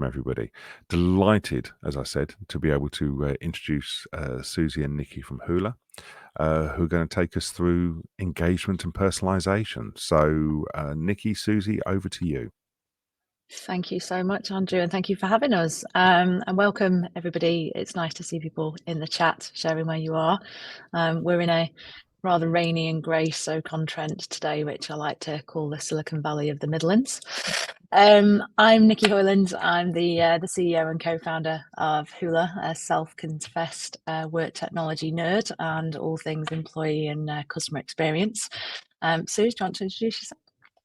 everybody. Delighted, as I said, to be able to introduce Susie and Nikki from Hula, who are going to take us through engagement and personalization. So, Nikki, Susie, over to you. Thank you so much, Andrew, and thank you for having us. And welcome, everybody. It's nice to see people in the chat sharing where you are. We're in a rather rainy and grey Stoke-on-Trent today, which I like to call the Silicon Valley of the Midlands. I'm Nikki Hoyland. I'm the CEO and co-founder of Hula, a self-confessed work technology nerd and all things employee and customer experience. Suze, do you want to introduce yourself?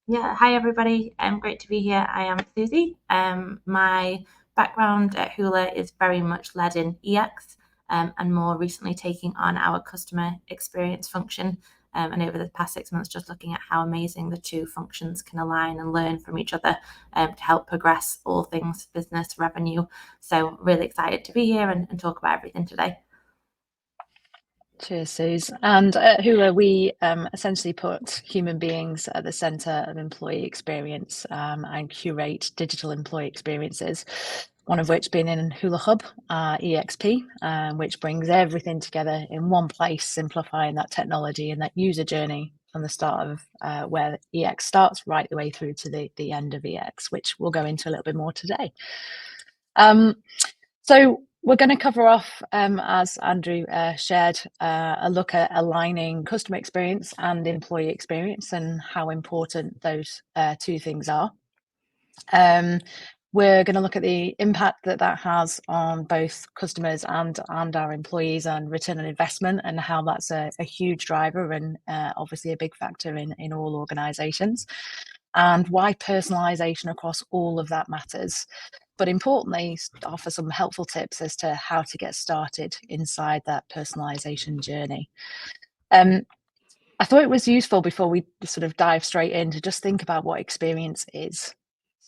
Yeah, hi everybody. Great to be here. I am Susie. My background at Hula is very much led in EX, and more recently taking on our customer experience function. And over the past 6 months, just looking at how amazing the two functions can align and learn from each other to help progress all things business revenue. So really excited to be here and talk about everything today. Cheers, Suze. And at Hula, we essentially put human beings at the centre of employee experience and curate digital employee experiences, one of which being in Hula Hub, EXP, which brings everything together in one place, simplifying that technology and that user journey from the start of where EX starts right the way through to the end of EX, which we'll go into a little bit more today. So we're going to cover off, as Andrew shared, a look at aligning customer experience and employee experience and how important those two things are. We're going to look at the impact that has on both customers and our employees and return on investment, and how that's a huge driver and obviously a big factor in all organisations, and why personalisation across all of that matters. But importantly, offer some helpful tips as to how to get started inside that personalisation journey. I thought it was useful before we sort of dive straight in to just think about what experience is.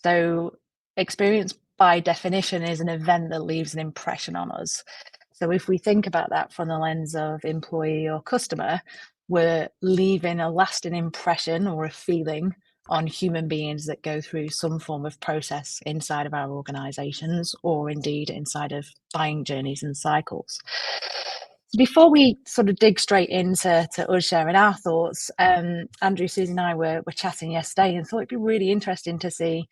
So experience by definition is an event that leaves an impression on us. So if we think about that from the lens of employee or customer, we're leaving a lasting impression or a feeling on human beings that go through some form of process inside of our organizations, or indeed inside of buying journeys and cycles. Before we sort of dig straight into us sharing our thoughts, Andrew, Susie and I were chatting yesterday and thought it'd be really interesting to see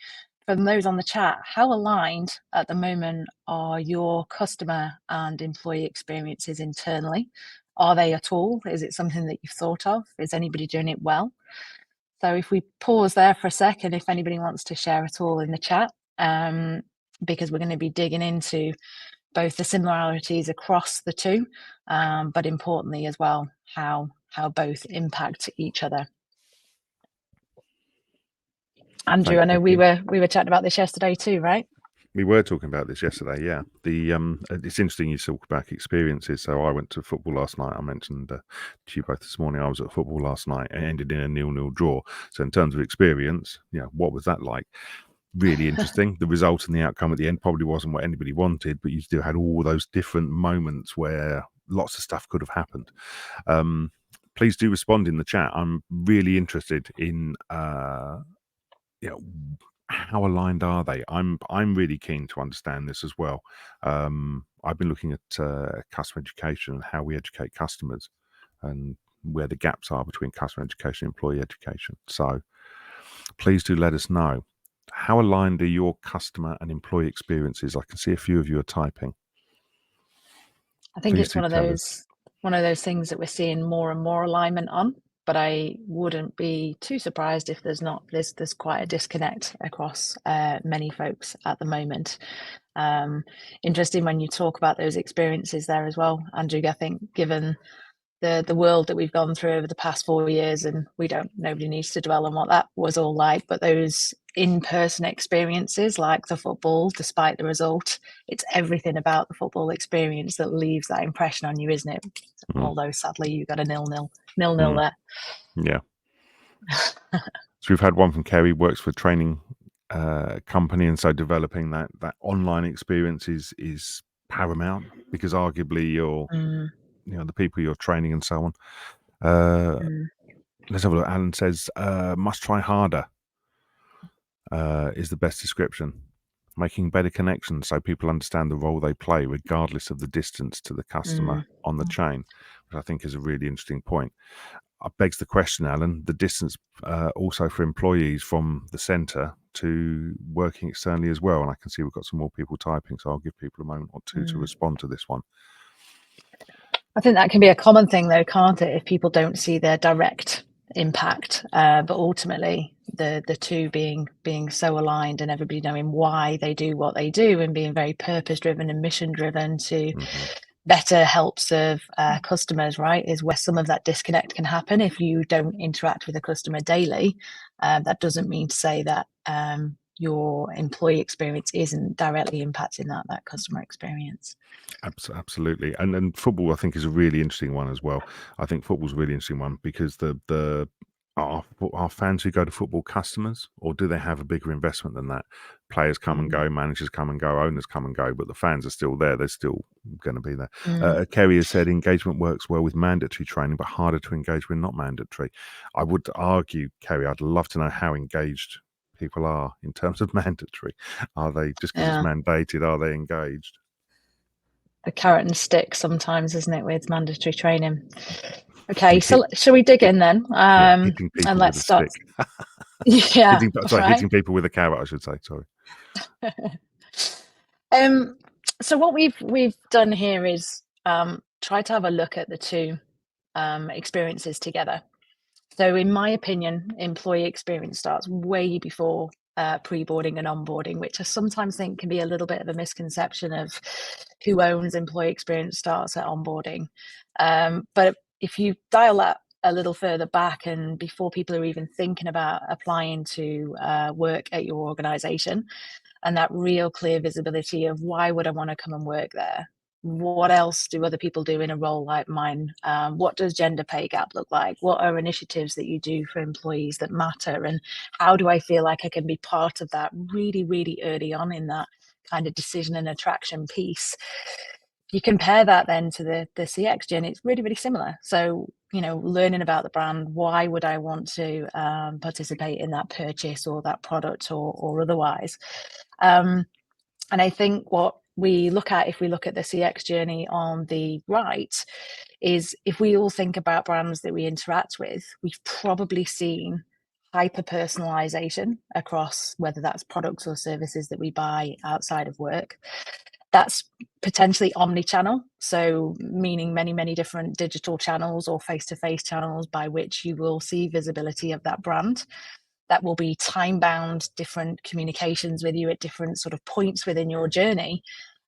from those on the chat, how aligned at the moment are your customer and employee experiences internally? Are they at all? Is it something that you've thought of? Is anybody doing it well? So if we pause there for a second, if anybody wants to share at all in the chat, because we're going to be digging into both the similarities across the two, but importantly as well, how both impact each other. Andrew, I know we were chatting about this yesterday too, right? We were talking about this yesterday, yeah. It's interesting you talk about experiences. So I went to football last night. I mentioned to you both this morning I was at football last night and ended in a 0-0 draw. So in terms of experience, what was that like? Really interesting. The result and the outcome at the end probably wasn't what anybody wanted, but you still had all those different moments where lots of stuff could have happened. Please do respond in the chat. I'm really interested in how aligned are they? I'm really keen to understand this as well. I've been looking at customer education and how we educate customers and where the gaps are between customer education and employee education. So please do let us know. How aligned are your customer and employee experiences? I can see a few of you are typing. I think it's one of those things that we're seeing more and more alignment on. But I wouldn't be too surprised if there's quite a disconnect across many folks at the moment. Interesting when you talk about those experiences there as well, Andrew. I think given the world that we've gone through over the past 4 years, and nobody needs to dwell on what that was all like, but those in-person experiences like the football, despite the result, it's everything about the football experience that leaves that impression on you, isn't it? Although sadly you got a 0-0 there. Yeah. So we've had one from Kerry, works for a training company, and so developing that online experience is paramount, because arguably you're the people you're training and so on. Let's have a look. Alan says must try harder is the best description. making better connections so people understand the role they play regardless of the distance to the customer on the chain, which I think is a really interesting point. Begs the question, Alan, the distance also for employees from the centre to working externally as well. And I can see we've got some more people typing, so I'll give people a moment or two to respond to this one. I think that can be a common thing though, can't it? If people don't see their direct impact, but ultimately the two being so aligned and everybody knowing why they do what they do and being very purpose driven and mission driven to better help serve customers, right, is where some of that disconnect can happen. If you don't interact with a customer daily, that doesn't mean to say that your employee experience isn't directly impacting that customer experience. Absolutely. And football, I think, is a really interesting one as well. I think football's a really interesting one because are fans who go to football customers, or do they have a bigger investment than that? Players come and go, managers come and go, owners come and go, but the fans are still there. They're still going to be there. Kerry has said engagement works well with mandatory training, but harder to engage with not mandatory. I would argue, Kerry, I'd love to know how engaged people are in terms of mandatory. Are they, just because it's mandated, are they engaged? The carrot and stick sometimes, isn't it, with mandatory training? Okay, so shall we dig in then? Hitting people and let's with a start. stick. Yeah, hitting people with a carrot, I should say. Sorry. So what we've done here is try to have a look at the two experiences together. So in my opinion, employee experience starts way before pre-boarding and onboarding, which I sometimes think can be a little bit of a misconception of who owns employee experience starts at onboarding. But if you dial that a little further back and before people are even thinking about applying to work at your organization, and that real clear visibility of why would I want to come and work there? What else do other people do in a role like mine? What does gender pay gap look like? What are initiatives that you do for employees that matter? And how do I feel like I can be part of that really, really early on in that kind of decision and attraction piece? You compare that then to the CX journey, it's really, really similar. So, learning about the brand, why would I want to participate in that purchase or that product or otherwise? And I think what we look at, if we look at the CX journey on the right, is if we all think about brands that we interact with, we've probably seen hyper personalization across whether that's products or services that we buy outside of work. That's potentially omni-channel, so meaning many, many different digital channels or face-to-face channels by which you will see visibility of that brand. That will be time-bound, different communications with you at different sort of points within your journey.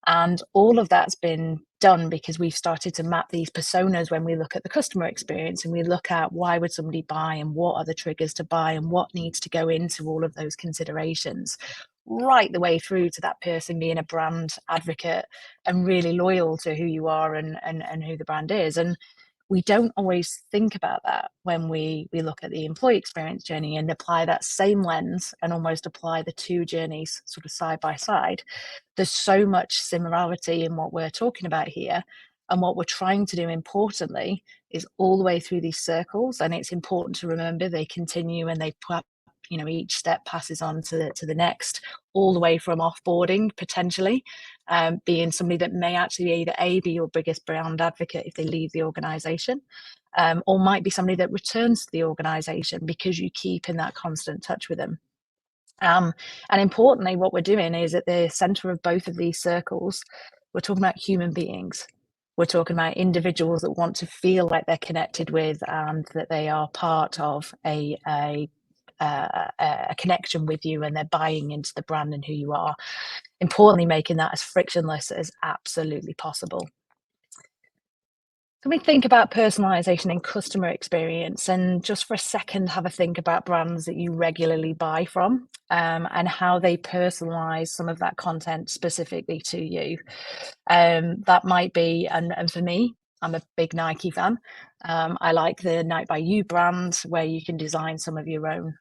And all of that's been done because we've started to map these personas when we look at the customer experience and we look at why would somebody buy and what are the triggers to buy and what needs to go into all of those considerations, right the way through to that person being a brand advocate and really loyal to who you are and who the brand is. And we don't always think about that when we look at the employee experience journey and apply that same lens and almost apply the two journeys sort of side by side. There's so much similarity in what we're talking about here. And what we're trying to do, importantly, is all the way through these circles. And it's important to remember they continue and they each step passes on to the next, all the way from offboarding, potentially being somebody that may actually either be your biggest brand advocate if they leave the organization, or might be somebody that returns to the organization because you keep in that constant touch with them. And importantly, what we're doing is at the center of both of these circles, we're talking about human beings. We're talking about individuals that want to feel like they're connected with and that they are part of a connection with you and they're buying into the brand and who you are. Importantly, making that as frictionless as absolutely possible. Can we think about personalization and customer experience, and just for a second have a think about brands that you regularly buy from and how they personalize some of that content specifically to you? That might be, and for me, I'm a big Nike fan. I like the Nike by You brand where you can design some of your own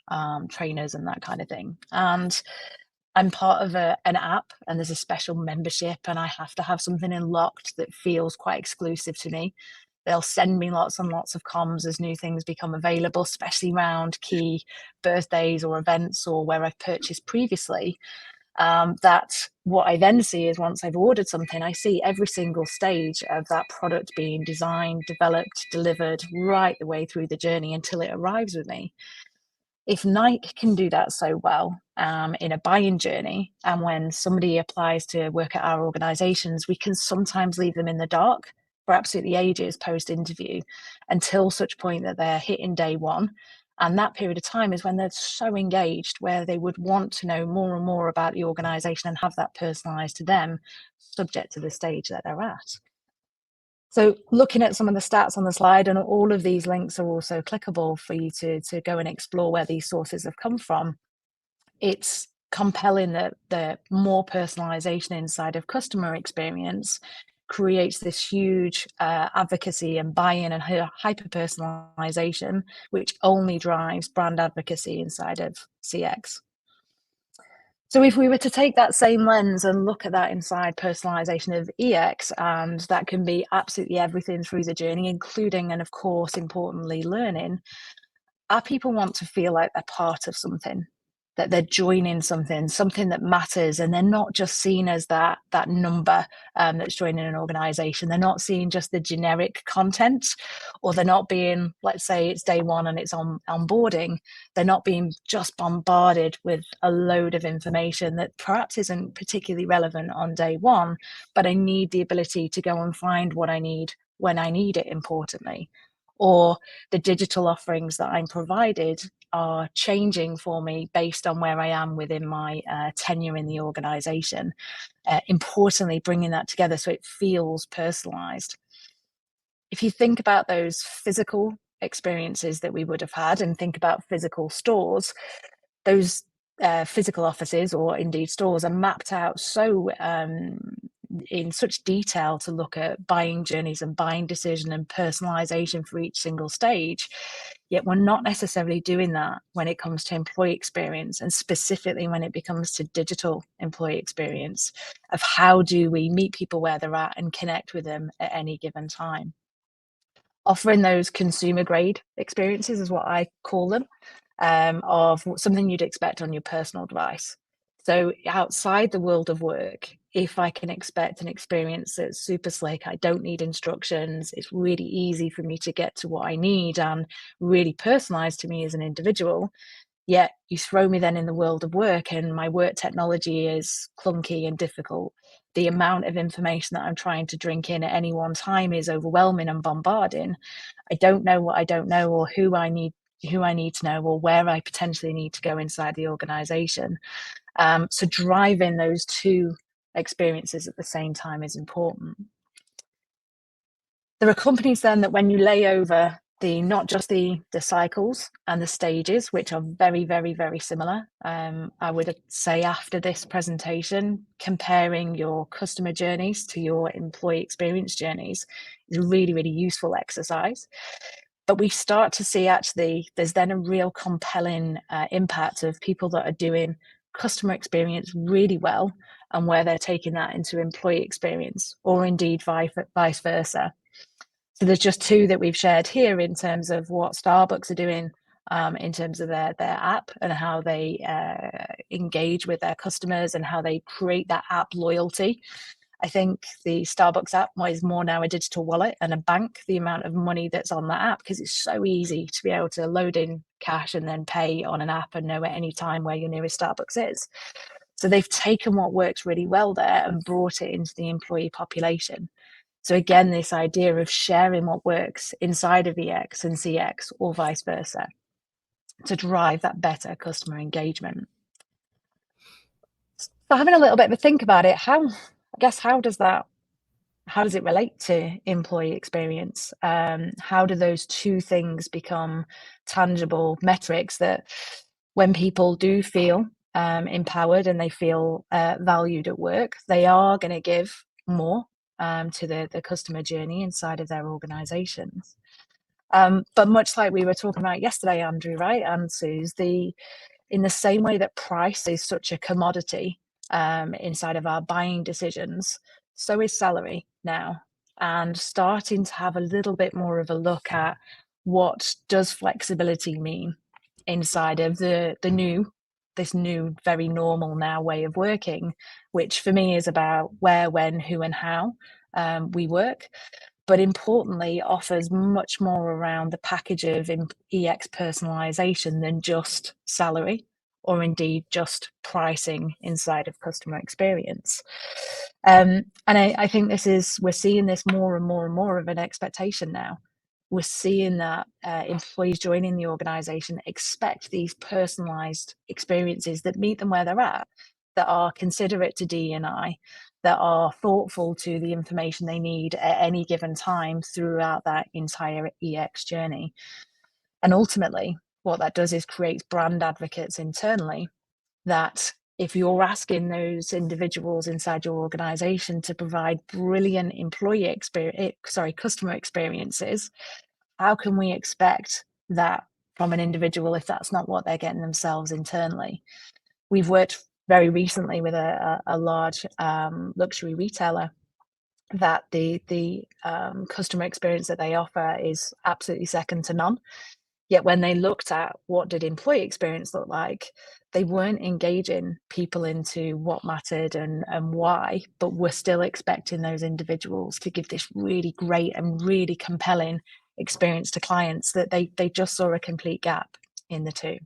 trainers and that kind of thing. And I'm part of an app and there's a special membership and I have to have something unlocked that feels quite exclusive to me. They'll send me lots and lots of comms as new things become available, especially around key birthdays or events or where I've purchased previously. That what I then see is once I've ordered something, I see every single stage of that product being designed, developed, delivered right the way through the journey until it arrives with me. If Nike can do that so well in a buying journey, and when somebody applies to work at our organizations, we can sometimes leave them in the dark for absolutely ages post-interview until such point that they're hitting day one. And that period of time is when they're so engaged, where they would want to know more and more about the organization and have that personalized to them, subject to the stage that they're at. So looking at some of the stats on the slide, and all of these links are also clickable for you to go and explore where these sources have come from. It's compelling that the more personalization inside of customer experience creates this huge advocacy and buy-in and hyper personalization, which only drives brand advocacy inside of CX. So if we were to take that same lens and look at that inside personalization of EX, and that can be absolutely everything through the journey, including, and of course, importantly, learning, our people want to feel like they're part of something, that they're joining something that matters, and they're not just seen as that number that's joining an organization. They're not seeing just the generic content, or they're not being, let's say it's day one and it's onboarding, they're not being just bombarded with a load of information that perhaps isn't particularly relevant on day one, but I need the ability to go and find what I need when I need it, importantly. Or the digital offerings that I'm provided are changing for me based on where I am within my tenure in the organization. Importantly, bringing that together so it feels personalized. If you think about those physical experiences that we would have had and think about physical stores, those physical offices or indeed stores are mapped out so in such detail to look at buying journeys and buying decision and personalization for each single stage. Yet we're not necessarily doing that when it comes to employee experience, and specifically when it becomes to digital employee experience, of how do we meet people where they're at and connect with them at any given time. Offering those consumer grade experiences is what I call them, of something you'd expect on your personal device. So outside the world of work, if I can expect an experience that's super slick, I don't need instructions, it's really easy for me to get to what I need and really personalized to me as an individual. Yet you throw me then in the world of work and my work technology is clunky and difficult. The amount of information that I'm trying to drink in at any one time is overwhelming and bombarding. I don't know what I don't know, or who I need to know, or where I potentially need to go inside the organization. So driving those two experiences at the same time is important. There are companies then that when you lay over not just the cycles and the stages, which are very, very, very similar. I would say after this presentation, comparing your customer journeys to your employee experience journeys is a really, really useful exercise. But we start to see actually there's then a real compelling impact of people that are doing customer experience really well, and where they're taking that into employee experience, or indeed vice versa. So there's just two that we've shared here in terms of what Starbucks are doing in terms of their app and how they engage with their customers and how they create that app loyalty. I think the Starbucks app is more now a digital wallet and a bank, the amount of money that's on that app, because it's so easy to be able to load in cash and then pay on an app and know at any time where your nearest Starbucks is. So they've taken what works really well there and brought it into the employee population. So again, this idea of sharing what works inside of EX and CX, or vice versa, to drive that better customer engagement. So having a little bit of a think about it, how does it relate to employee experience? How do those two things become tangible metrics that when people do feel empowered and they feel valued at work, they are going to give more to the customer journey inside of their organizations. But much like we were talking about yesterday, Andrew, right, and Suze, in the same way that price is such a commodity inside of our buying decisions, so is salary now. And starting to have a little bit more of a look at what does flexibility mean inside of the new this new, very normal now way of working, which for me is about where, when, who, and how we work, but importantly offers much more around the package of EX personalization than just salary, or indeed just pricing inside of customer experience. And I think we're seeing this more and more and more of an expectation now. We're seeing that employees joining the organization expect these personalized experiences that meet them where they're at, that are considerate to D&I, that are thoughtful to the information they need at any given time throughout that entire EX journey. And ultimately, what that does is create brand advocates internally, that if you're asking those individuals inside your organization to provide brilliant customer experiences, how can we expect that from an individual if that's not what they're getting themselves internally? We've worked very recently with a large luxury retailer that the customer experience that they offer is absolutely second to none. Yet when they looked at what did employee experience look like, they weren't engaging people into what mattered and why, but were still expecting those individuals to give this really great and really compelling experience to clients, that they just saw a complete gap in the two.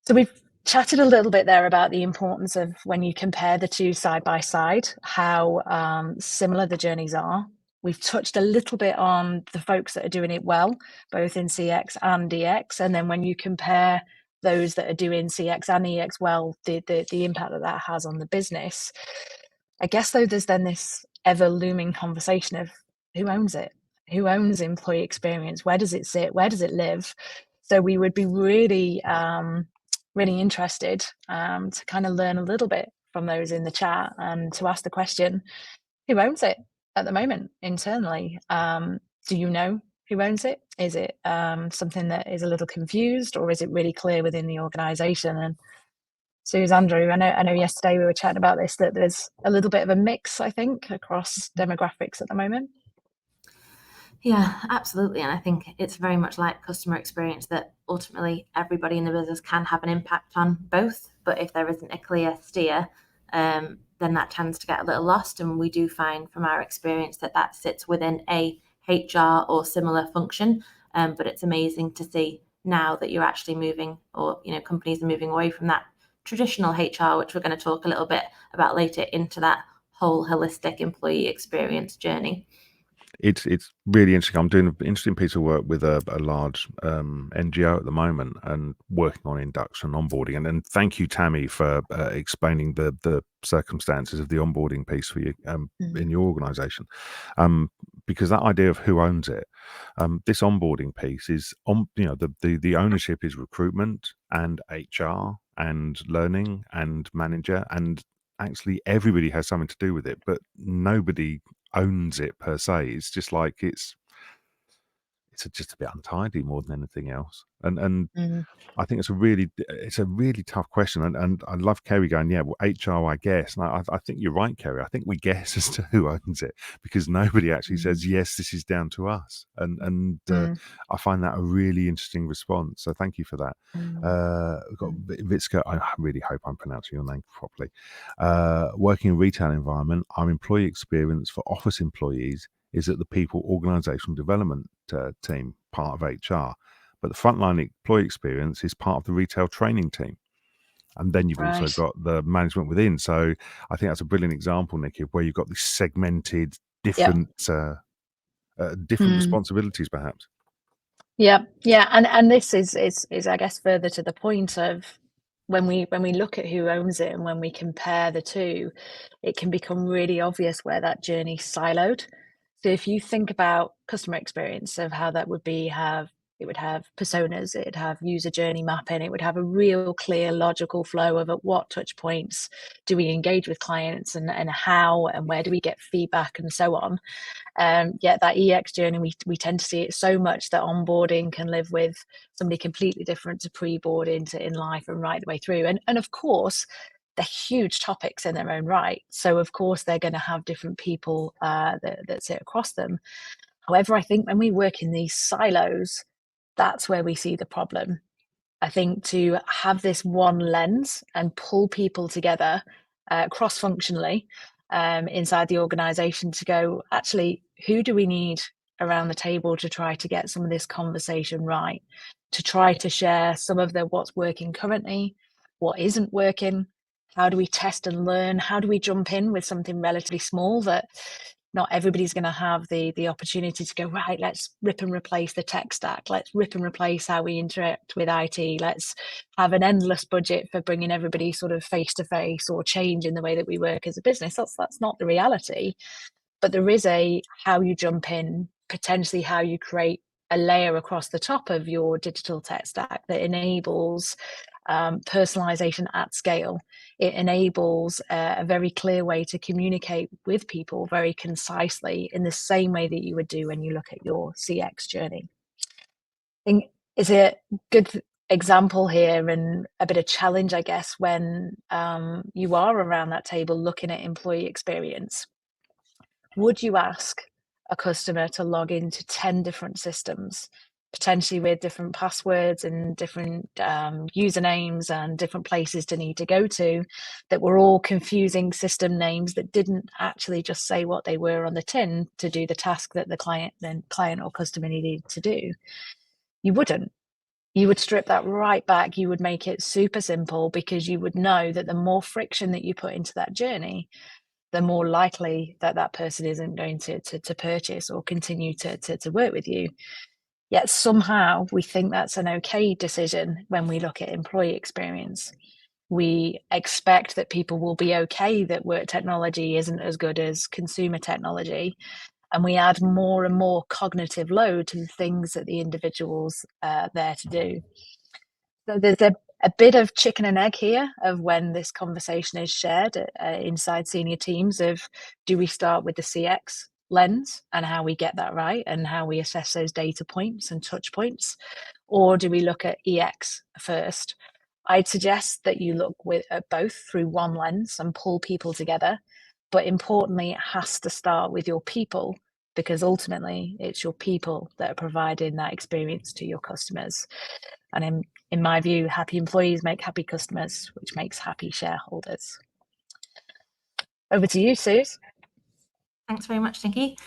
So we've chatted a little bit there about the importance of, when you compare the two side by side, how similar the journeys are. We've touched a little bit on the folks that are doing it well, both in CX and EX. And then when you compare those that are doing CX and EX well, the impact that has on the business. I guess, though, there's then this ever looming conversation of who owns it? Who owns employee experience? Where does it sit? Where does it live? So we would be really, really interested to kind of learn a little bit from those in the chat, and to ask the question, who owns it at the moment internally? Do you know who owns it? Is it something that is a little confused, or is it really clear within the organization? And Suze, Andrew, I know yesterday we were chatting about this, that there's a little bit of a mix, I think, across demographics at the moment. Yeah, absolutely. And I think it's very much like customer experience, that ultimately everybody in the business can have an impact on both. But if there isn't a clear steer, then that tends to get a little lost. And we do find from our experience that sits within a HR or similar function. But it's amazing to see now that you're actually moving, or companies are moving away from that traditional HR, which we're going to talk a little bit about later, into that whole holistic employee experience journey. It's really interesting. I'm doing an interesting piece of work with a large NGO at the moment, and working on induction onboarding. And then thank you, Tammy, for explaining the circumstances of the onboarding piece for you in your organisation, because that idea of who owns it, this onboarding piece is the ownership is recruitment and HR and learning and manager, and actually everybody has something to do with it, but nobody owns it per se. It's just like it's just a bit untidy more than anything else. And I think it's a really tough question. And I love Kerry going, yeah, well, HR, I guess. And I think you're right, Kerry. I think we guess as to who owns it, because nobody actually says, yes, this is down to us. And I find that a really interesting response. So thank you for that. We've got Vitska. I really hope I'm pronouncing your name properly. Working in a retail environment, our employee experience for office employees is that the people organizational development team, part of HR, but the frontline employee experience is part of the retail training team. And then you've also got the management within. So I think that's a brilliant example, Nikki, of where you've got these segmented, different responsibilities, perhaps. Yeah. And this is I guess further to the point of, when we look at who owns it, and when we compare the two, it can become really obvious where that journey's siloed. So if you think about customer experience, of how that would be, it would have personas, it'd have user journey mapping, it would have a real clear logical flow of at what touch points do we engage with clients, and how, and where do we get feedback, and so on. Yet that EX journey, we tend to see it so much that onboarding can live with somebody completely different to pre-boarding, to in life, and right the way through. And of course, they're huge topics in their own right. So of course they're going to have different people that sit across them. However, I think when we work in these silos, that's where we see the problem. I think to have this one lens and pull people together cross-functionally inside the organization to go, actually, who do we need around the table to try to get some of this conversation right, to try to share some of what's working currently, what isn't working, how do we test and learn, how do we jump in with something relatively small that not everybody's going to have the opportunity to go, right, let's rip and replace the tech stack, let's rip and replace how we interact with IT, let's have an endless budget for bringing everybody sort of face to face or change in the way that we work as a business. That's not the reality. But there is how you jump in, potentially how you create a layer across the top of your digital tech stack that enables personalization at scale. It enables a very clear way to communicate with people very concisely in the same way that you would do when you look at your CX journey. I think is a good example here and a bit of challenge, I guess, when you are around that table looking at employee experience. Would you ask a customer to log into 10 different systems, potentially with different passwords and different usernames and different places to need to go to, that were all confusing system names that didn't actually just say what they were on the tin to do the task that the client or customer needed to do? You wouldn't. You would strip that right back. You would make it super simple, because you would know that the more friction that you put into that journey, the more likely that person isn't going to purchase or continue to work with you. Yet somehow we think that's an okay decision when we look at employee experience. We expect that people will be okay that work technology isn't as good as consumer technology, and we add more and more cognitive load to the things that the individual's there to do. So there's a bit of chicken and egg here of when this conversation is shared inside senior teams of, do we start with the CX lens and how we get that right and how we assess those data points and touch points, or do we look at EX first? I'd suggest that you look at both through one lens and pull people together, but importantly, it has to start with your people, because ultimately it's your people that are providing that experience to your customers. And in my view, happy employees make happy customers, which makes happy shareholders. Over to you, Suze. Thanks very much, Nikki.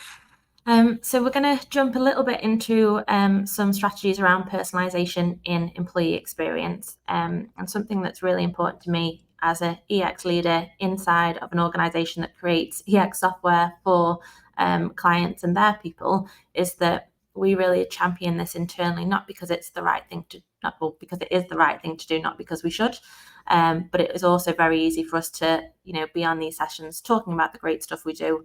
So we're going to jump a little bit into some strategies around personalization in employee experience, and something that's really important to me as an EX leader inside of an organization that creates EX software for clients and their people is that we really champion this internally, not because it's the right thing to, because it is the right thing to do, not because we should, but it is also very easy for us to, be on these sessions talking about the great stuff we do,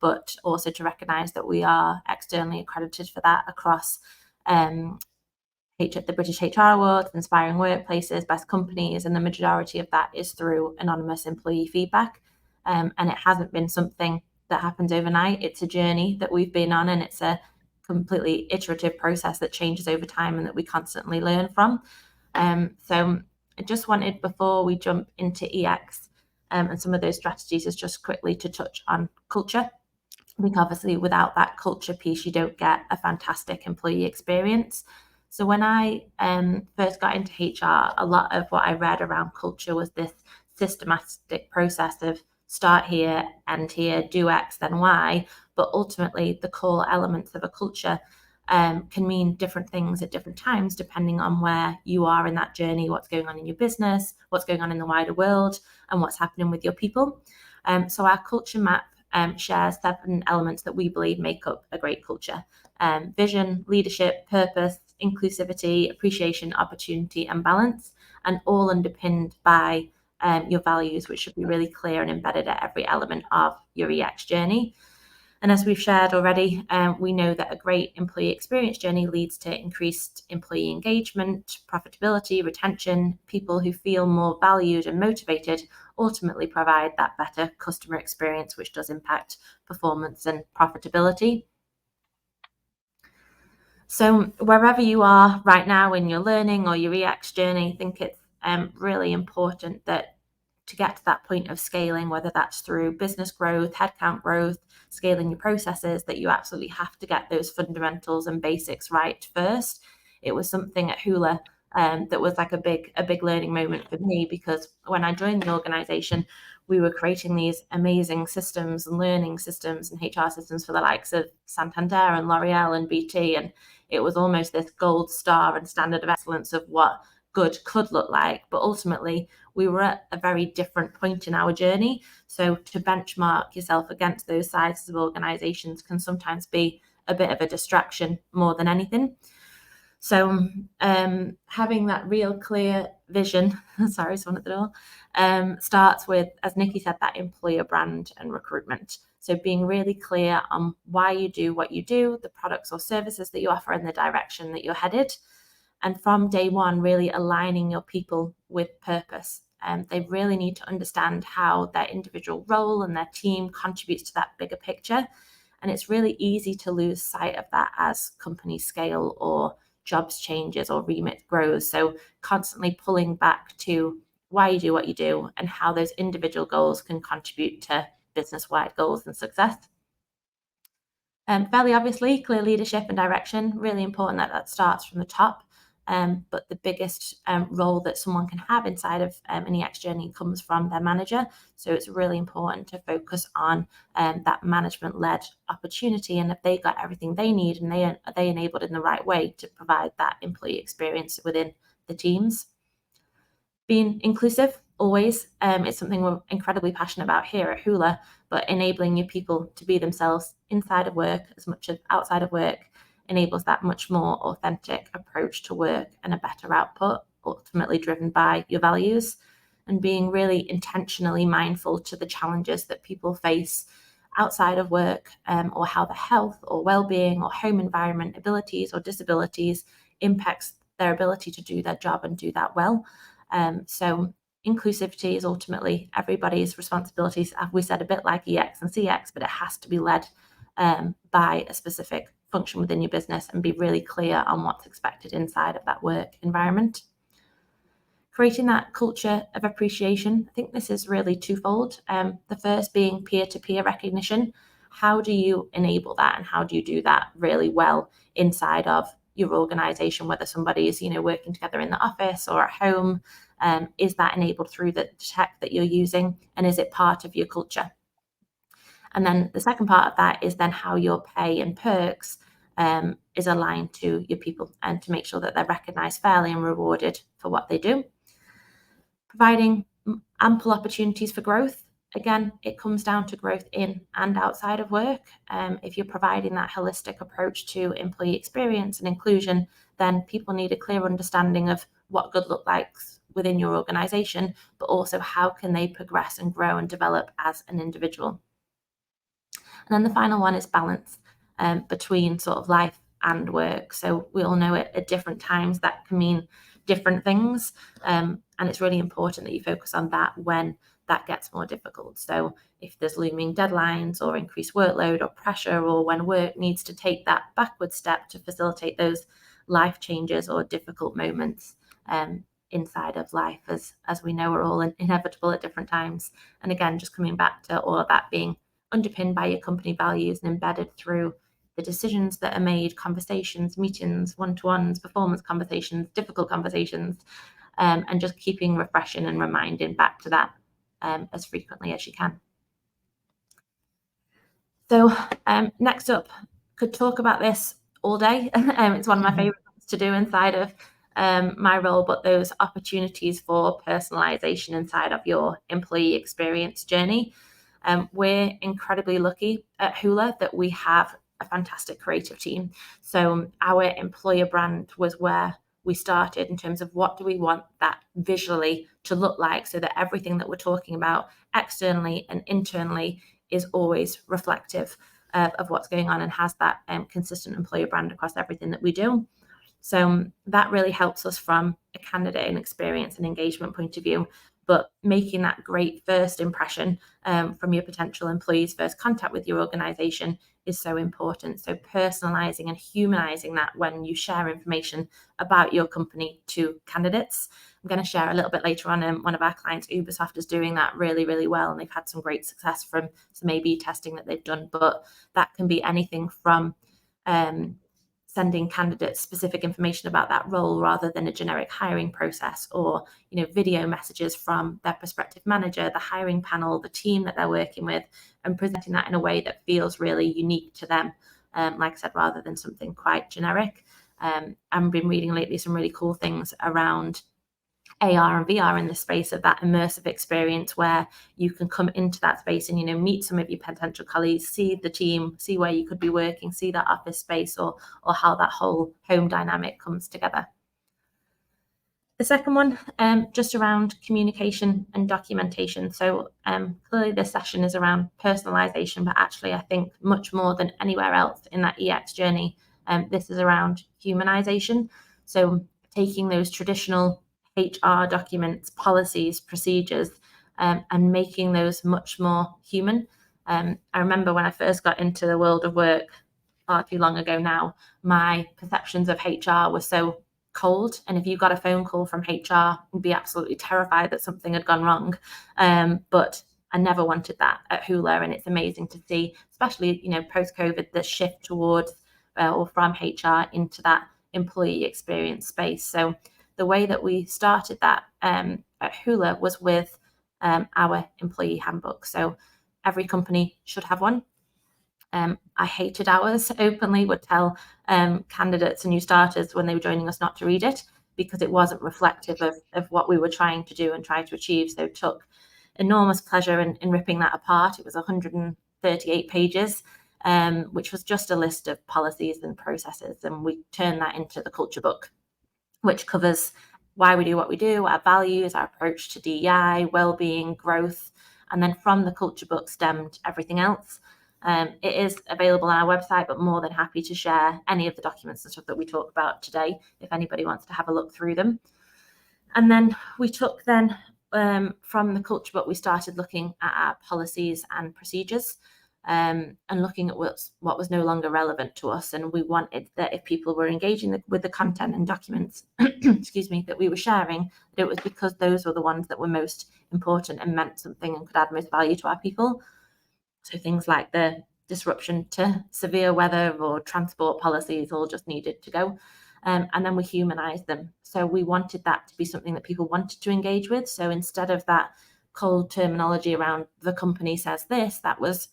but also to recognise that we are externally accredited for that across the British HR Awards, Inspiring Workplaces, Best Companies, and the majority of that is through anonymous employee feedback. And it hasn't been something that happens overnight. It's a journey that we've been on, and it's a completely iterative process that changes over time and that we constantly learn from. So I just wanted, before we jump into EX and some of those strategies, is just quickly to touch on culture. I think obviously without that culture piece, you don't get a fantastic employee experience. So when I first got into HR, a lot of what I read around culture was this systematic process of start here, end here, do X, then Y. But ultimately, the core elements of a culture can mean different things at different times, depending on where you are in that journey, what's going on in your business, what's going on in the wider world, and what's happening with your people. So our culture map shares 7 elements that we believe make up a great culture: vision, leadership, purpose, inclusivity, appreciation, opportunity, and balance, and all underpinned by your values, which should be really clear and embedded at every element of your EX journey. And as we've shared already, we know that a great employee experience journey leads to increased employee engagement, profitability, retention. People who feel more valued and motivated ultimately provide that better customer experience, which does impact performance and profitability. So wherever you are right now in your learning or your EX journey, I think it's really important that to get to that point of scaling, whether that's through business growth, headcount growth, scaling your processes, that you absolutely have to get those fundamentals and basics right first. It was something at Hula that was like a big learning moment for me, because when I joined the organization, we were creating these amazing systems and learning systems and HR systems for the likes of Santander and L'Oreal and BT, and it was almost this gold star and standard of excellence of what good could look like. But ultimately, we were at a very different point in our journey. So to benchmark yourself against those sizes of organizations can sometimes be a bit of a distraction more than anything. So having that real clear vision, sorry, someone at the door, starts with, as Nikki said, that employer brand and recruitment. So being really clear on why you do what you do, the products or services that you offer, and the direction that you're headed. And from day one, really aligning your people with purpose. They really need to understand how their individual role and their team contributes to that bigger picture. And it's really easy to lose sight of that as companies scale or jobs changes or remit grows. So constantly pulling back to why you do what you do and how those individual goals can contribute to business-wide goals and success. Fairly obviously, clear leadership and direction, really important that starts from the top. But the biggest role that someone can have inside of an EX journey comes from their manager. So it's really important to focus on that management-led opportunity, and if they got everything they need and are they enabled in the right way to provide that employee experience within the teams. Being inclusive, always, it's something we're incredibly passionate about here at Hula, but enabling your people to be themselves inside of work as much as outside of work enables that much more authentic approach to work and a better output, ultimately driven by your values, and being really intentionally mindful to the challenges that people face outside of work, or how the health or well-being or home environment, abilities or disabilities impacts their ability to do their job and do that well. So inclusivity is ultimately everybody's responsibilities, as we said, a bit like EX and CX, but it has to be led by a specific function within your business and be really clear on what's expected inside of that work environment. Creating that culture of appreciation, I think this is really twofold. The first being peer-to-peer recognition. How do you enable that, and how do you do that really well inside of your organization, whether somebody is working together in the office or at home? Is that enabled through the tech that you're using, and is it part of your culture? And then the second part of that is then how your pay and perks is aligned to your people, and to make sure that they're recognized fairly and rewarded for what they do. Providing ample opportunities for growth. Again, it comes down to growth in and outside of work. If you're providing that holistic approach to employee experience and inclusion, then people need a clear understanding of what good looks like within your organization, but also how can they progress and grow and develop as an individual. And then the final one is balance between sort of life and work. So we all know at different times that can mean different things. And it's really important that you focus on that when that gets more difficult. So if there's looming deadlines or increased workload or pressure, or when work needs to take that backward step to facilitate those life changes or difficult moments inside of life, as we know are all inevitable at different times. And again, just coming back to all of that being underpinned by your company values and embedded through the decisions that are made, conversations, meetings, one-to-ones, performance conversations, difficult conversations, and just keeping refreshing and reminding back to that as frequently as you can. So next up, could talk about this all day. It's one of my favorite things to do inside of my role, but those opportunities for personalization inside of your employee experience journey. We're incredibly lucky at Hula that we have a fantastic creative team. So our employer brand was where we started in terms of what do we want that visually to look like, so that everything that we're talking about externally and internally is always reflective of what's going on and has that consistent employer brand across everything that we do. So that really helps us from a candidate and experience and engagement point of view, but making that great first impression from your potential employees' first contact with your organization is so important. So personalizing and humanizing that when you share information about your company to candidates. I'm going to share a little bit later on. One of our clients, Ubisoft, is doing that really, really well, and they've had some great success from some A/B testing that they've done. But that can be anything from sending candidates specific information about that role rather than a generic hiring process, or video messages from their prospective manager, the hiring panel, the team that they're working with, and presenting that in a way that feels really unique to them, like I said, rather than something quite generic. I've been reading lately some really cool things around AR and VR in the space of that immersive experience, where you can come into that space and meet some of your potential colleagues, see the team, see where you could be working, see that office space, or how that whole home dynamic comes together. The second one, just around communication and documentation. So clearly this session is around personalization, but actually I think much more than anywhere else in that EX journey, this is around humanization. So taking those traditional HR documents, policies, procedures, and making those much more human. I remember when I first got into the world of work, far too long ago now, my perceptions of HR were so cold. And if you got a phone call from HR, you'd be absolutely terrified that something had gone wrong. But I never wanted that at Hula, and it's amazing to see, especially post-COVID, the shift towards or from HR into that employee experience space. So the way that we started that at Hula was with our employee handbook. So every company should have one. I hated ours, openly would tell candidates and new starters when they were joining us not to read it, because it wasn't reflective of what we were trying to do and try to achieve. So took enormous pleasure in ripping that apart. It was 138 pages, which was just a list of policies and processes. And we turned that into the culture book, which covers why we do what we do, our values, our approach to DEI, well-being, growth. And then from the culture book stemmed everything else. It is available on our website, but more than happy to share any of the documents and stuff that we talk about today if anybody wants to have a look through them. And then we took from the culture book, we started looking at our policies and procedures, and looking at what was no longer relevant to us. And we wanted that if people were engaging with the content and documents, excuse me, that we were sharing, that it was because those were the ones that were most important and meant something and could add most value to our people. So things like the disruption to severe weather or transport policies all just needed to go. And then we humanized them. So we wanted that to be something that people wanted to engage with. So instead of that cold terminology around the company says this, that was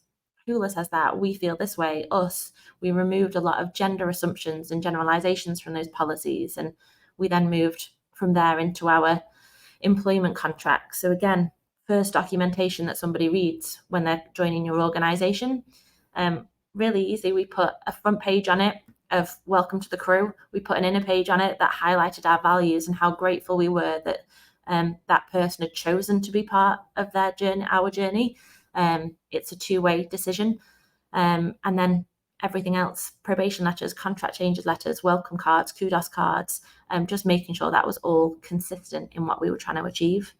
Hula says that, we feel this way, us. We removed a lot of gender assumptions and generalizations from those policies. And we then moved from there into our employment contracts. So again, first documentation that somebody reads when they're joining your organization. Really easy. We put a front page on it of welcome to the crew. We put an inner page on it that highlighted our values and how grateful we were that that person had chosen to be part of their journey, our journey. It's a two-way decision. And then everything else, probation letters, contract changes letters, welcome cards, kudos cards, just making sure that was all consistent in what we were trying to achieve.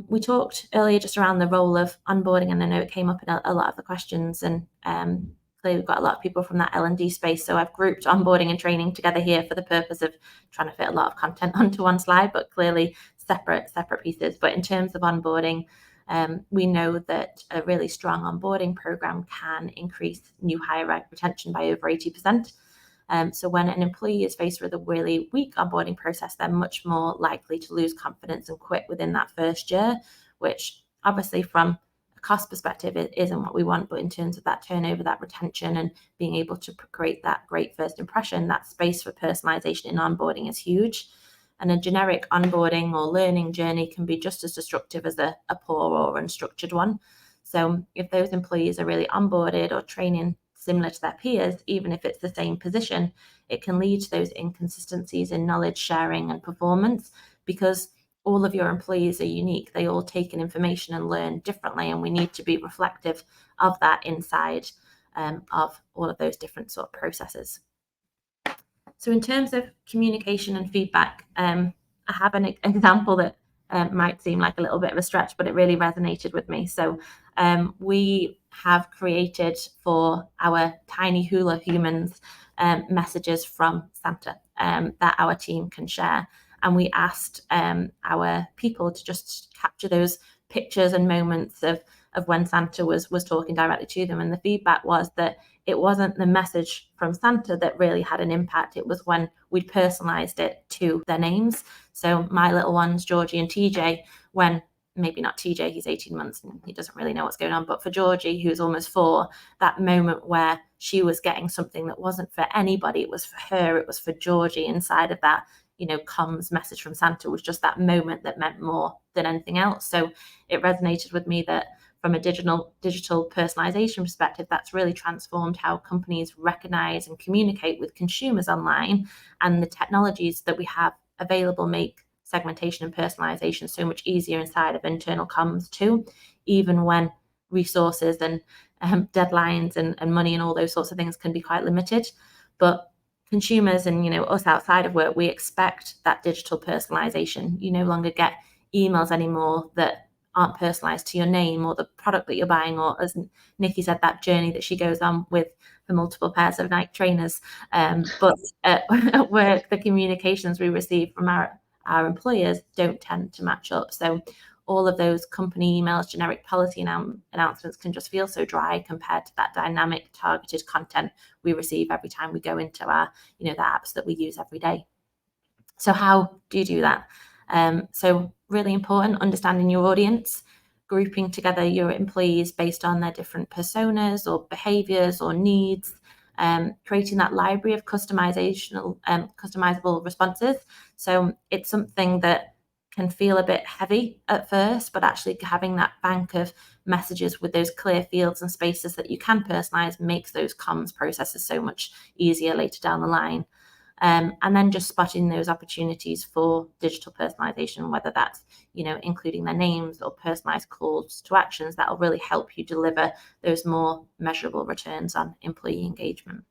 We talked earlier just around the role of onboarding, and I know it came up in a lot of the questions, and clearly we've got a lot of people from that L&D space. So I've grouped onboarding and training together here for the purpose of trying to fit a lot of content onto one slide, but clearly separate pieces. But in terms of onboarding, we know that a really strong onboarding program can increase new hire retention by over 80%. So when an employee is faced with a really weak onboarding process, they're much more likely to lose confidence and quit within that first year, which obviously from a cost perspective, it isn't what we want. But in terms of that turnover, that retention, and being able to create that great first impression, that space for personalization in onboarding is huge. And a generic onboarding or learning journey can be just as destructive as a poor or unstructured one. So if those employees are really onboarded or training similar to their peers, even if it's the same position, it can lead to those inconsistencies in knowledge sharing and performance, because all of your employees are unique. They all take in information and learn differently, and we need to be reflective of that inside of all of those different sort of processes. So in terms of communication and feedback, I have an example that might seem like a little bit of a stretch, but it really resonated with me. So we have created for our tiny Hula humans messages from Santa that our team can share. And we asked our people to just capture those pictures and moments of of when Santa was talking directly to them. And the feedback was that it wasn't the message from Santa that really had an impact. It was when we'd personalized it to their names. So my little ones, Georgie and TJ, when maybe not TJ, he's 18 months and he doesn't really know what's going on, but for Georgie, who's almost 4, that moment where she was getting something that wasn't for anybody, it was for her, it was for Georgie, inside of that, comms message from Santa was just that moment that meant more than anything else. So it resonated with me that from a digital personalization perspective, that's really transformed how companies recognize and communicate with consumers online, and the technologies that we have available make segmentation and personalization so much easier inside of internal comms too, even when resources and deadlines and money and all those sorts of things can be quite limited. But consumers and us outside of work, we expect that digital personalization. You no longer get emails anymore that aren't personalized to your name or the product that you're buying, or, as Nikki said, that journey that she goes on with the multiple pairs of Nike trainers. But at work, the communications we receive from our employers don't tend to match up. So all of those company emails, generic policy announcements can just feel so dry compared to that dynamic, targeted content we receive every time we go into our, the apps that we use every day. So how do you do that? So really important, understanding your audience, grouping together your employees based on their different personas or behaviors or needs, creating that library of customizable responses. So it's something that can feel a bit heavy at first, but actually having that bank of messages with those clear fields and spaces that you can personalize makes those comms processes so much easier later down the line. And then just spotting those opportunities for digital personalization, whether that's, including their names or personalized calls to actions, that will really help you deliver those more measurable returns on employee engagement.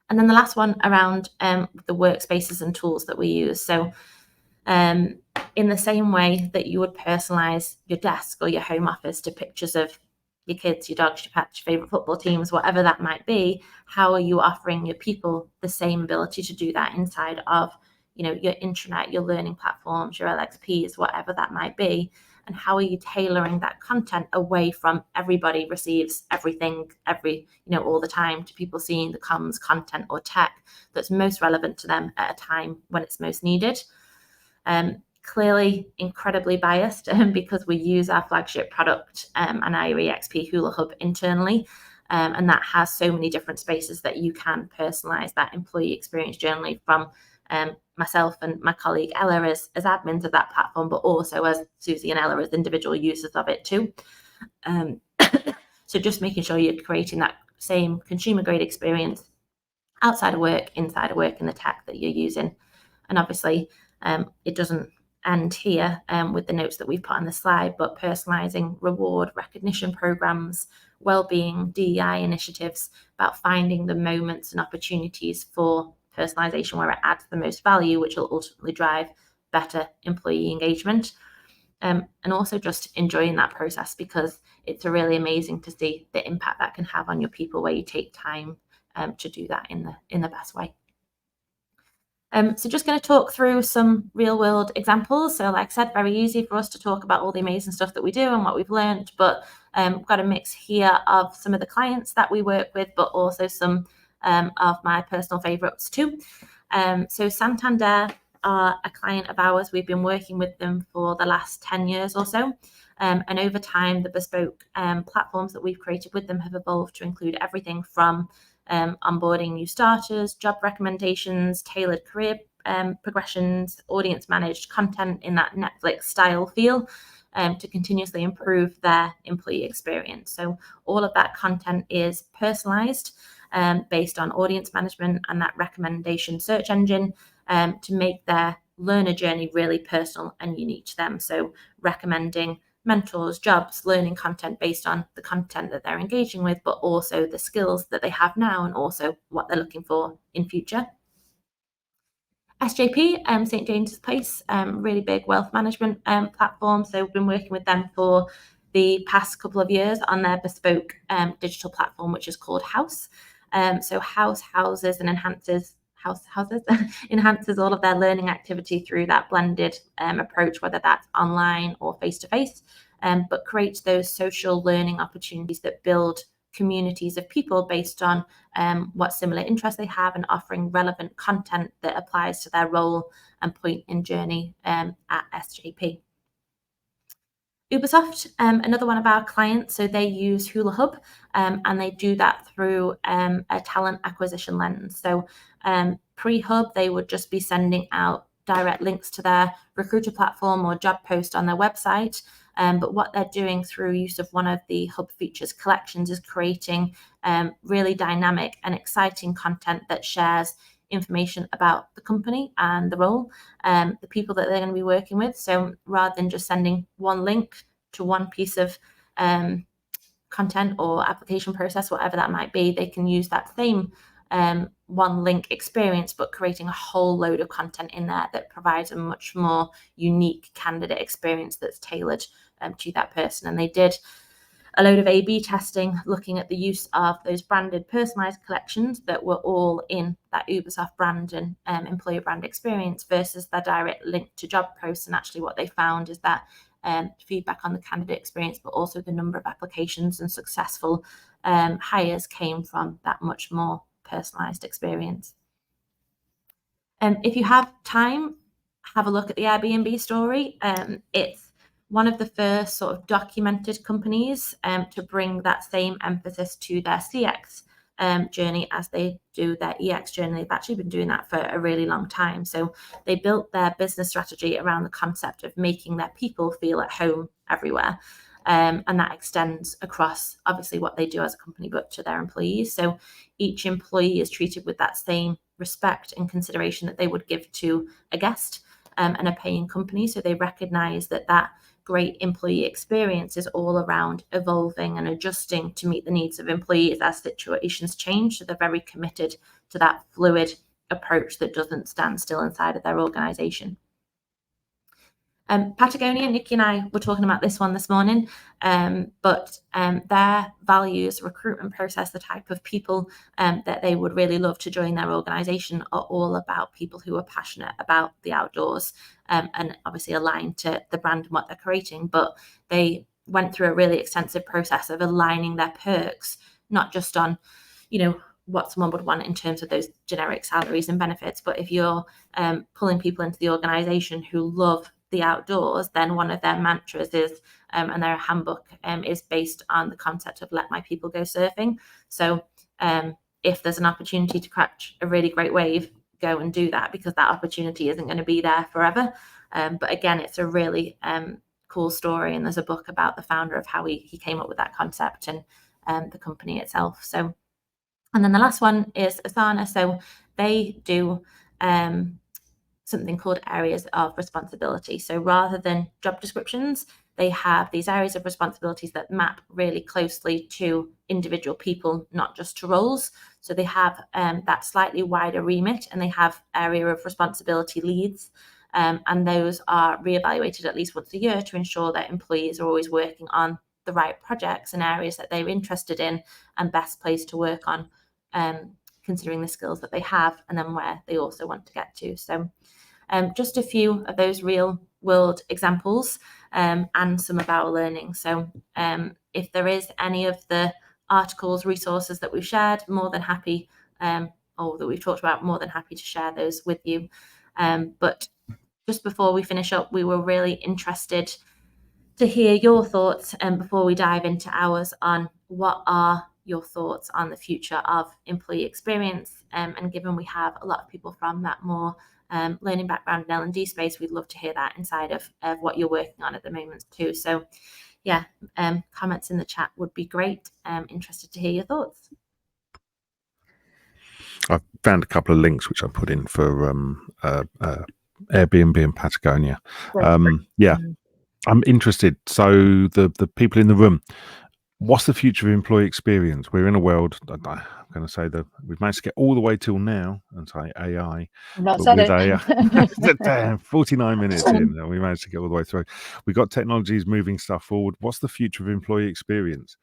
And then the last one around the workspaces and tools that we use. So in the same way that you would personalize your desk or your home office to pictures of your kids, your dogs, your pets, your favorite football teams, whatever that might be, how are you offering your people the same ability to do that inside of, your intranet, your learning platforms, your LXPs, whatever that might be? And how are you tailoring that content away from everybody receives everything, all the time, to people seeing the comms, content or tech that's most relevant to them at a time when it's most needed? Clearly incredibly biased because we use our flagship product and our EXP Hula Hub internally, and that has so many different spaces that you can personalize that employee experience journey from myself and my colleague Ella as admins of that platform, but also as Susie and Ella as individual users of it too. So just making sure you're creating that same consumer grade experience outside of work, inside of work, in the tech that you're using. And obviously it doesn't end here with the notes that we've put on the slide, but personalizing reward recognition programs, well-being, DEI initiatives, about finding the moments and opportunities for personalization where it adds the most value, which will ultimately drive better employee engagement. And also just enjoying that process, because it's really amazing to see the impact that can have on your people where you take time to do that in the best way. So just going to talk through some real world examples. So like I said, very easy for us to talk about all the amazing stuff that we do and what we've learned, but we've got a mix here of some of the clients that we work with, but also some of my personal favorites too. So Santander are a client of ours. We've been working with them for the last 10 years or so. And over time, the bespoke platforms that we've created with them have evolved to include everything from onboarding new starters, job recommendations, tailored career progressions, audience managed content in that Netflix style feel, to continuously improve their employee experience. So all of that content is personalized based on audience management and that recommendation search engine to make their learner journey really personal and unique to them. So recommending mentors, jobs, learning content based on the content that they're engaging with, but also the skills that they have now and also what they're looking for in future. SJP, St. James's Place, really big wealth management platform. So we've been working with them for the past couple of years on their bespoke digital platform, which is called House. So House houses and enhances all of their learning activity through that blended approach, whether that's online or face-to-face. but create those social learning opportunities that build communities of people based on what similar interests they have, and offering relevant content that applies to their role and point in journey at SJP. Ubisoft, another one of our clients, so they use Hula Hub, and they do that through a talent acquisition lens. So pre-Hub, they would just be sending out direct links to their recruiter platform or job post on their website. But what they're doing through use of one of the Hub features collections is creating really dynamic and exciting content that shares information about the company and the role, the people that they're going to be working with. So rather than just sending one link to one piece of content or application process, whatever that might be, they can use that same one link experience, but creating a whole load of content in there that provides a much more unique candidate experience that's tailored to that person. And they did a load of A/B testing, looking at the use of those branded personalized collections that were all in that Ubisoft brand and employer brand experience versus their direct link to job posts. And actually what they found is that feedback on the candidate experience, but also the number of applications and successful hires came from that much more personalized experience. If you have time, have a look at the Airbnb story. It's one of the first sort of documented companies to bring that same emphasis to their CX journey as they do their EX journey. They've actually been doing that for a really long time. So they built their business strategy around the concept of making their people feel at home everywhere. And that extends across obviously what they do as a company, but to their employees. So each employee is treated with that same respect and consideration that they would give to a guest and a paying company. So they recognize that that great employee experience is all around evolving and adjusting to meet the needs of employees as situations change. So they're very committed to that fluid approach that doesn't stand still inside of their organization. Patagonia, Nikki and I were talking about this one this morning, but their values, recruitment process, the type of people that they would really love to join their organization are all about people who are passionate about the outdoors and obviously aligned to the brand and what they're creating. But they went through a really extensive process of aligning their perks, not just on, what someone would want in terms of those generic salaries and benefits, but if you're pulling people into the organization who love the outdoors, then one of their mantras is, and their handbook is based on the concept of let my people go surfing. So if there's an opportunity to catch a really great wave, go and do that, because that opportunity isn't going to be there forever. But again, it's a really cool story, and there's a book about the founder of how he came up with that concept and the company itself. So, and then the last one is Asana. So they do something called areas of responsibility. So rather than job descriptions, they have these areas of responsibilities that map really closely to individual people, not just to roles. So they have that slightly wider remit, and they have area of responsibility leads. And those are reevaluated at least once a year to ensure that employees are always working on the right projects and areas that they're interested in and best placed to work on, considering the skills that they have and then where they also want to get to. So just a few of those real world examples and some of our learning. So if there is any of the articles, resources that we've shared, more than happy, or that we've talked about, more than happy to share those with you. But just before we finish up, we were really interested to hear your thoughts before we dive into ours on what are your thoughts on the future of employee experience. And given we have a lot of people from that more learning background in L&D space, we'd love to hear that inside of what you're working on at the moment too. So yeah, comments in the chat would be great. Interested to hear your thoughts. I've found a couple of links which I put in for Airbnb and Patagonia. Yeah, I'm interested. So the people in the room, what's the future of employee experience? We're in a world, I'm going to say that we've managed to get all the way till now and say AI. Not said it. AI, damn, 49 minutes in, and we managed to get all the way through. We've got technologies moving stuff forward. What's the future of employee experience?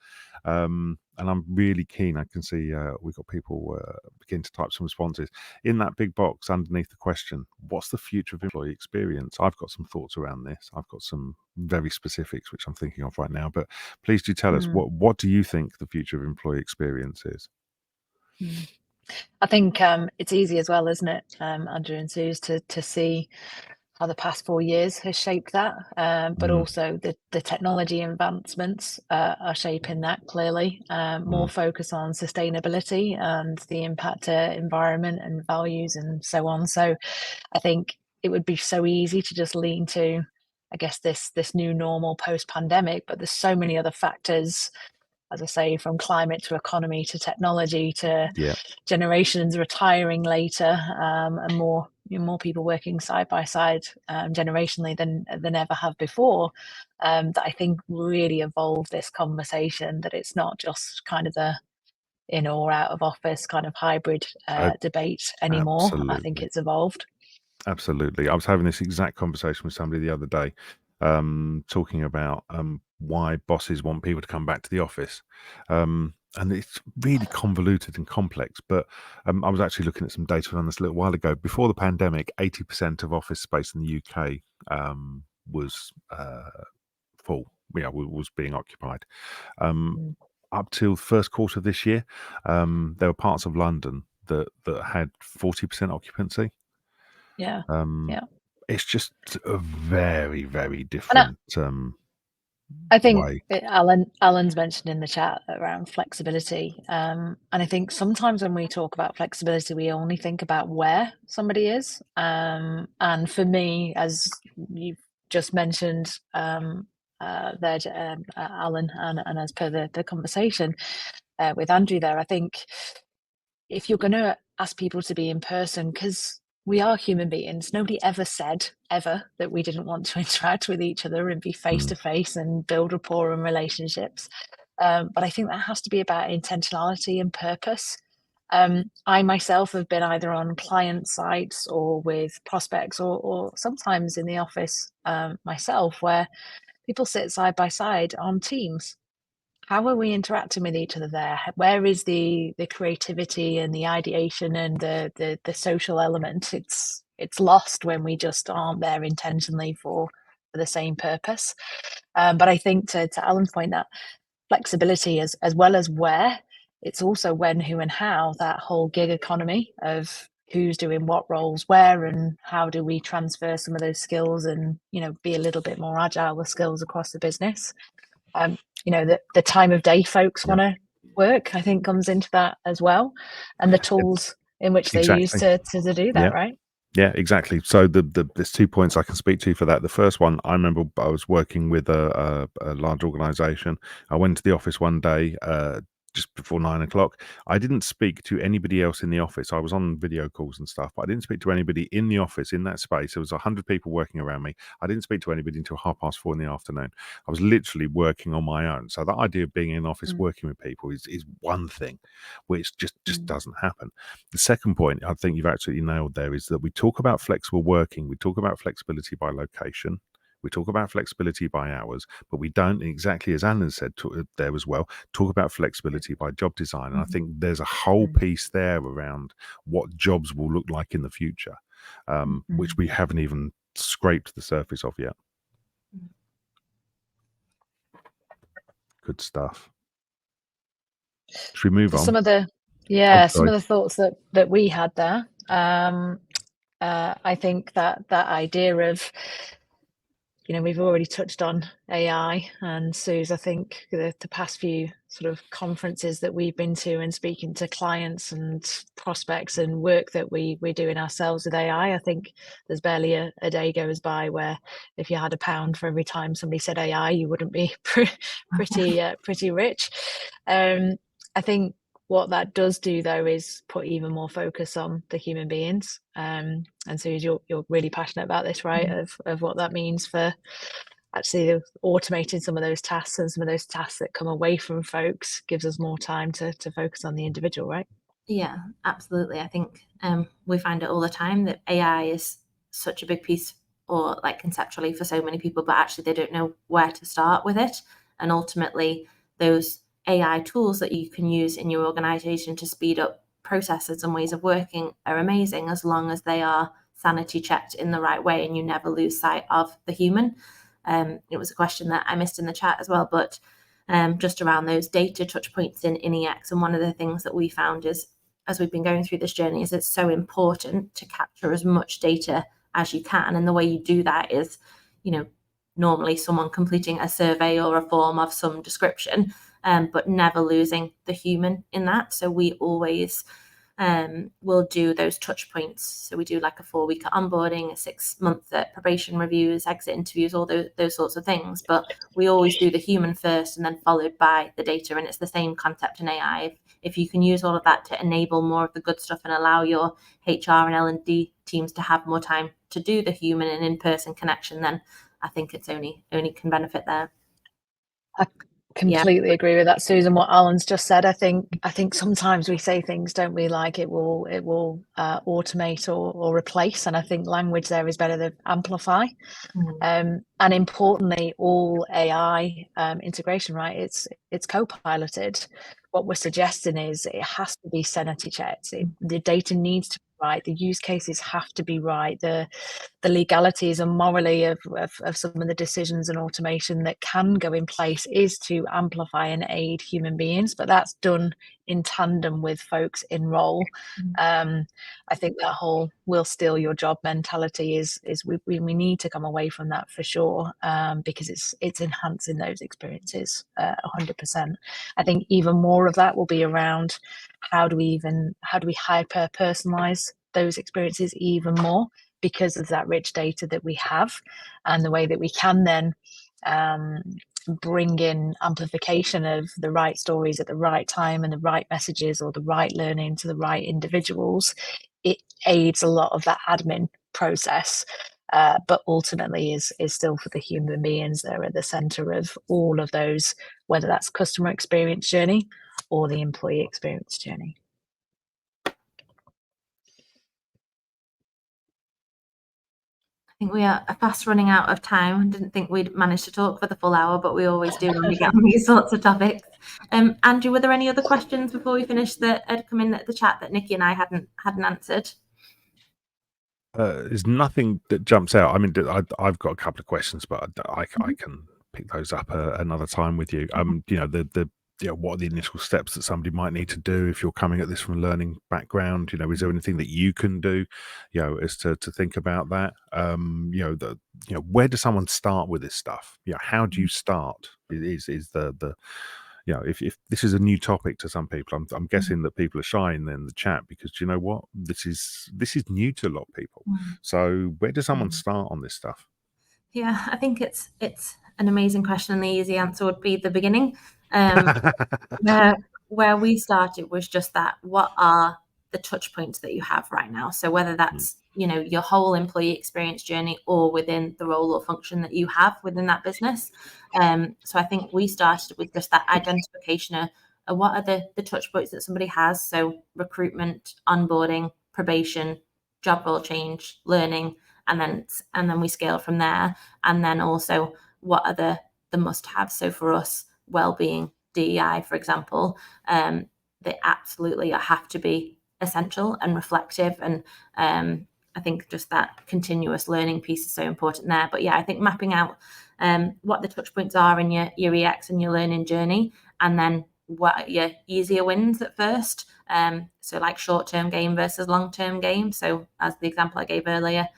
And I'm really keen. I can see we've got people begin to type some responses in that big box underneath the question. What's the future of employee experience? I've got some thoughts around this. I've got some very specifics which I'm thinking of right now. But please do tell us what do you think the future of employee experience is? I think it's easy as well, isn't it, Andrew and Suze, to see how the past 4 years has shaped that, but also the technology advancements are shaping that clearly. More focus on sustainability and the impact to environment and values and so on. So I think it would be so easy to just lean to, I guess, this new normal post-pandemic, but there's so many other factors, as I say, from climate to economy to technology to generations retiring later, and more people working side by side generationally than ever have before, that I think really evolved this conversation, that it's not just kind of the in or out of office kind of hybrid debate anymore. Absolutely. I think it's evolved. Absolutely. I was having this exact conversation with somebody the other day, talking about why bosses want people to come back to the office. And it's really convoluted and complex. But I was actually looking at some data on this a little while ago. Before the pandemic, 80% of office space in the UK was full. Was being occupied. Up till the first quarter of this year, there were parts of London that had 40% occupancy. Yeah. It's just a very, very different I think way. Alan's mentioned in the chat around flexibility, and I think sometimes when we talk about flexibility, we only think about where somebody is, and for me, as you've just mentioned there, Alan, and as per the conversation with Andrew there, I think if you're going to ask people to be in person, because we are human beings. Nobody ever said that we didn't want to interact with each other and be face to face and build rapport and relationships. But I think that has to be about intentionality and purpose. I myself have been either on client sites or with prospects or sometimes in the office myself, where people sit side by side on Teams. How are we interacting with each other there? Where is the creativity and the ideation and the social element? It's lost when we just aren't there intentionally for the same purpose. But I think to Alan's point, that flexibility as well as where, it's also when, who, and how, that whole gig economy of who's doing what roles where, and how do we transfer some of those skills and be a little bit more agile with skills across the business. The time of day folks want to work, I think, comes into that as well, and the tools in which they use to do that, right? Yeah, exactly. So there's 2 points I can speak to for that. The first one, I remember I was working with a large organization. I went to the office one day just before 9 o'clock. I didn't speak to anybody else in the office. I was on video calls and stuff, but I didn't speak to anybody in the office in that space. There was 100 people working around me. I didn't speak to anybody until 4:30 in the afternoon. I was literally working on my own. So that idea of being in an office working with people is one thing, which just doesn't happen. The second point, I think you've absolutely nailed there, is that we talk about flexible working. We talk about flexibility by location. We talk about flexibility by hours, but we don't, exactly as Alan said there as well, talk about flexibility by job design. And I think there's a whole piece there around what jobs will look like in the future, which we haven't even scraped the surface of yet. Good stuff. Should we move on? Some of the thoughts that we had there. I think that idea of, we've already touched on AI, and Suze, I think the past few sort of conferences that we've been to and speaking to clients and prospects and work that we're doing ourselves with AI, I think there's barely a day goes by where if you had £1 for every time somebody said AI, you wouldn't be pretty rich. I think what that does do, though, is put even more focus on the human beings. And so you're really passionate about this, right? Of what that means for actually automating some of those tasks, and some of those tasks that come away from folks gives us more time to focus on the individual, right? Yeah, absolutely. I think we find it all the time that AI is such a big piece, or like conceptually for so many people, but actually they don't know where to start with it. And ultimately those AI tools that you can use in your organization to speed up processes and ways of working are amazing, as long as they are sanity checked in the right way and you never lose sight of the human. It was a question that I missed in the chat as well, but just around those data touch points in EX. And one of the things that we found is, as we've been going through this journey, is it's so important to capture as much data as you can. And the way you do that is, normally someone completing a survey or a form of some description, but never losing the human in that. So we always will do those touch points. So we do like a 4-week onboarding, a 6-month probation reviews, exit interviews, all those sorts of things. But we always do the human first and then followed by the data. And it's the same concept in AI. If you can use all of that to enable more of the good stuff and allow your HR and L&D teams to have more time to do the human and in-person connection, then I think it's only can benefit there. I completely agree with that, Susan. What Alan's just said. I think sometimes we say things, don't we, like it will automate or replace, and I think language there is better than amplify. And importantly, all AI integration, right? It's co-piloted. What we're suggesting is it has to be sanity checked. The data needs to be right. The use cases have to be right. The legalities and morally of some of the decisions and automation that can go in place is to amplify and aid human beings, but that's done in tandem with folks in role. I think that whole "we'll steal your job" mentality is we need to come away from that for sure, because it's enhancing those experiences 100%. I think even more of that will be around how do we hyper personalize those experiences even more, because of that rich data that we have, and the way that we can then bring in amplification of the right stories at the right time and the right messages or the right learning to the right individuals. It aids a lot of that admin process, but ultimately is still for the human beings that are at the center of all of those, whether that's customer experience journey or the employee experience journey. I think we are fast running out of time. I didn't think we'd manage to talk for the full hour, but we always do when we get on these sorts of topics. Andrew, were there any other questions before we finish that had come in at the chat that Nikki and I hadn't answered? There's nothing that jumps out. I mean, I've got a couple of questions, but I can pick those up another time with you. What are the initial steps that somebody might need to do if you're coming at this from a learning background? Is there anything that you can do, as to think about that? Where does someone start with this stuff? How do you start? Is the if this is a new topic to some people, I'm guessing that people are shy in the chat, because do you know what? This is new to a lot of people. So where does someone start on this stuff? Yeah, I think it's an amazing question, and the easy answer would be the beginning. Where we started was just that, what are the touch points that you have right now? So whether that's your whole employee experience journey or within the role or function that you have within that business. So I think we started with just that identification of what are the touch points that somebody has. So recruitment, onboarding, probation, job role change, learning, and then we scale from there. And then also, what are the must-haves? So for us, well-being, DEI, for example, they absolutely have to be essential and reflective. And I think just that continuous learning piece is so important there. But yeah, I think mapping out what the touch points are in your EX and your learning journey, and then what are your easier wins at first. So like short-term game versus long-term game. So as the example I gave earlier,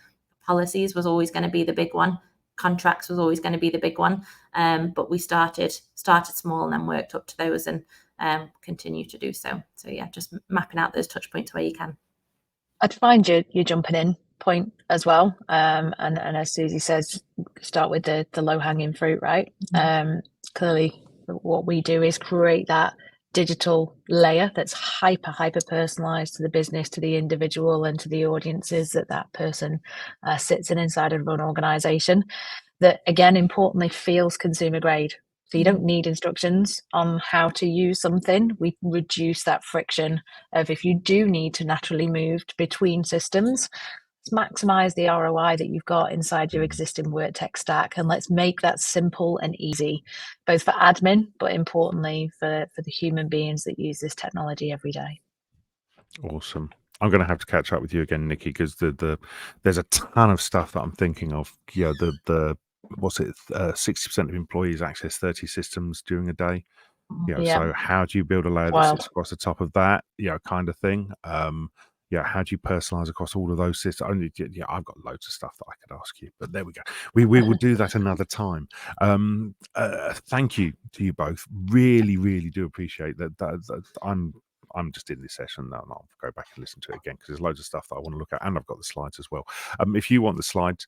policies was always going to be the big one. Contracts was always going to be the big one. But we started small and then worked up to those, and continue to do so. So yeah, just mapping out those touch points where you can. I'd find your jumping in point as well. And as Susie says, start with the low hanging fruit, right? Clearly what we do is create that digital layer that's hyper personalized to the business, to the individual, and to the audiences that person sits inside of an organization, that again, importantly, feels consumer grade. So you don't need instructions on how to use something. We reduce that friction of, if you do need to naturally move between systems, maximize the ROI that you've got inside your existing work tech stack, and let's make that simple and easy, both for admin, but importantly for the human beings that use this technology every day. Awesome. I'm going to have to catch up with you again, Nikki, because there's a ton of stuff that I'm thinking of. Yeah, the what's it? 60% of employees access 30 systems during a day. You know, Yeah. so how do you build a layer that Wild. sits across the top of that? You know, kind of thing. Yeah, how do you personalize across all of those systems? Only, yeah, I've got loads of stuff that I could ask you, but there we go. We will do that another time. Thank you to you both. Really, really do appreciate that. I'm just in this session now, and I'll go back and listen to it again because there's loads of stuff that I want to look at, and I've got the slides as well. If you want the slides,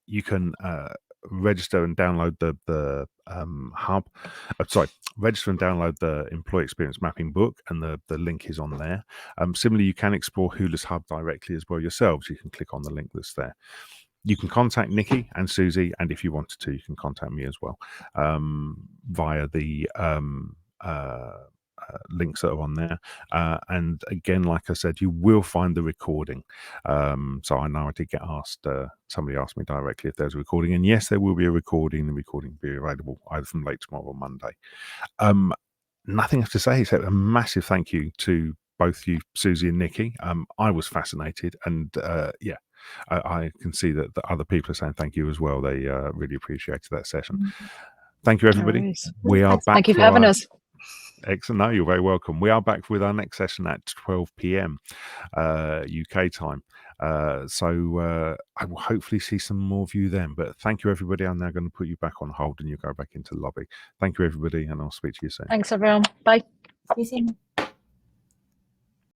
you can register and download the hub. Register and download the employee experience mapping book, and the link is on there. Similarly, you can explore Hula's hub directly as well yourselves. You can click on the link that's there. You can contact Nikki and Susie, and if you wanted to, you can contact me as well via the links that are on there. And again, like I said, you will find the recording. So I know I did get asked, somebody asked me directly if there's a recording, and yes, there will be a recording. The recording will be available either from late tomorrow or Monday. Nothing else to say except a massive thank you to both you, Susie and Nikki. I was fascinated, and yeah, I can see that the other people are saying thank you as well. They really appreciated that session. Thank you, everybody. We are back. Thank you for having us. Excellent. No, you're very welcome. We are back with our next session at 12 p.m. UK time. So I will hopefully see some more of you then. But thank you, everybody. I'm now going to put you back on hold and you go back into the lobby. Thank you, everybody, and I'll speak to you soon. Thanks, everyone. Bye. See you soon.